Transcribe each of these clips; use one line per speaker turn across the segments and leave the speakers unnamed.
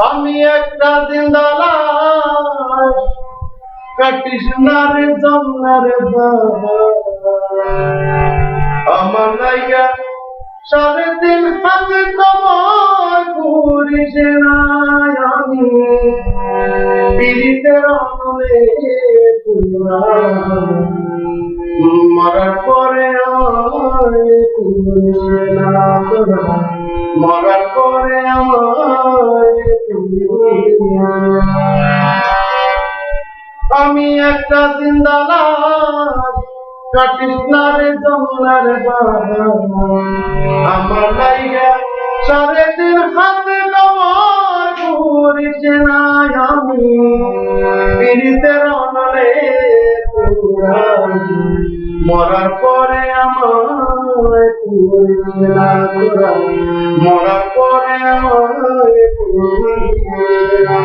আমি একটা জিন্দা লাশ, কাটিস না রে জমনা রে বাবা, আমার লাইগা 3.5 হাতে কমাই করিস না। আমি পীড়িতের আমলে পুরা, মরার পরে আমায় করিস না তোরা, মরার পরে আমায় করিস না। আমি একটা জিন্দা লাশ, কাটিস না রে জমনা রে বাবা, আমার লাইগা 3.5 হাতে কমাই করিস না। আমি পীড়িতের আমলে পুরা, মরার পরে আমায় করিস না তোরা, মরার পরে আমায় করিস না।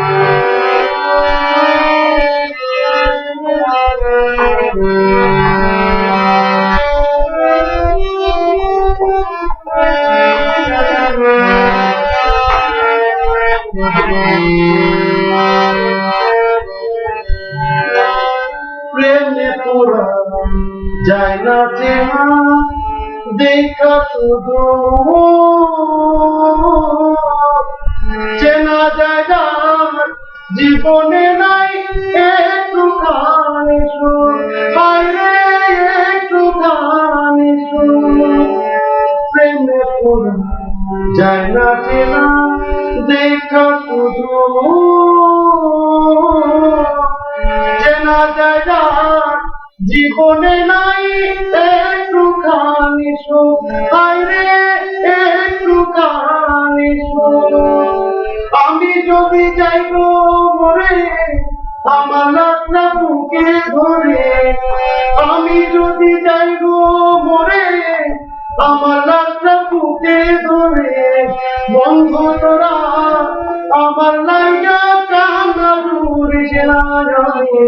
প্রেমে তোরা যায় না চেনা, দেখা শুধু চেনা জায়গা জীবনে নাই একটুখানি সুখ, হায়রে একটুখানি সুখ। প্রেমে তোরা যায় না চেনা, দেখা শুধু চেনা জায়গা জীবনে নাই একটুখানি সুখ, হায়রে একটুখানি সুখ। আমি যদি যাই গো মরে, আমার লাশটা বুকে ধরে, আমি যদি যাই গো মরে, আমার লাশটা বুকে ধরে, বন্ধু তোরা আমার লাইগা কান্না করিস না। আমি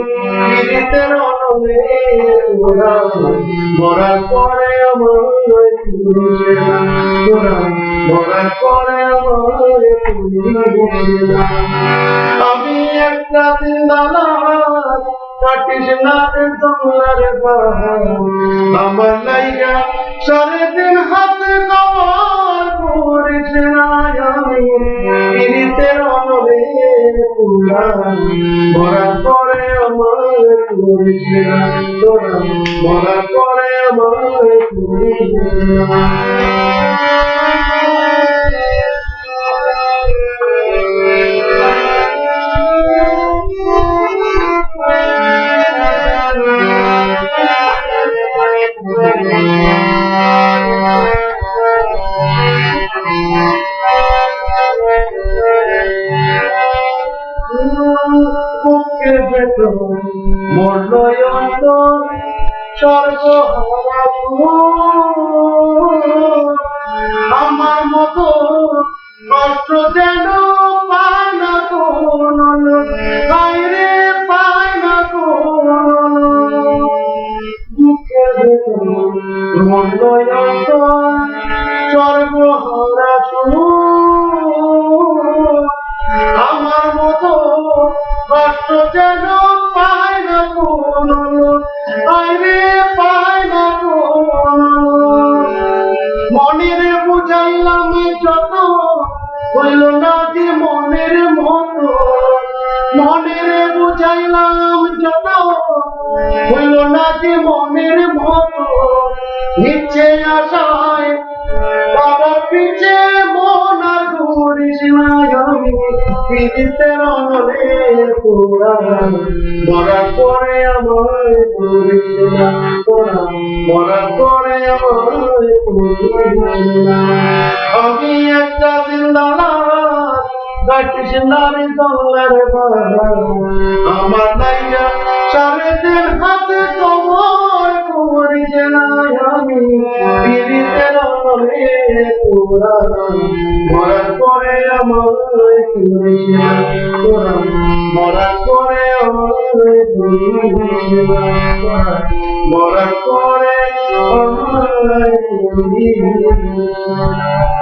পীড়িতের আমলে পুরা, মরার পরে আমায় করিস না তোরা, মরার পরে আমায় করিস না। আমি একটা জিন্দা লাশ, কাটিস না রে জমনা রে বাবা, আমার লাইগা 3.5 হাতে কমাই করিস না। আমি পীড়িতের আমলে পুরা, মরার পরে আমায় করিস না তোরা, মরার পরে আমায় করিস না। বুকের ভেতর মরল অন্তর, সর্বহারা আমার মতো কষ্ট যেন পায় না কোন, হায়রে পায় না কোন। বুকের ভেতর মরল অন্তর, সর্বহারা আমার মতো কষ্ট যেন পায় না কোন, আইরে পায় না কোন। মনের বুঝাইলাম যত, হইল না যে মনের মতো, মনের বুঝাইলাম যত, হইল না যে মনের মতো। ইচ্ছে আশায় বাবার পিছে মন আর ঘুরিস না। আমি পীড়িতের আমলে পুরা, মরার পরে আমায় করিস না তোরা, মরার পরে আমায় করিস না। আমি একটা জিন্দা লাশ, কাটিস না রে জমনা রে বাবা, আমার লাইগা 3.5 হাতে কমাই করিস না। আমি পীড়িতের আমলে পুরা, মরার আমায় করিস না তোরা মরার পরে আমায় করিস না তোরা মরার পরে আমায় করিস না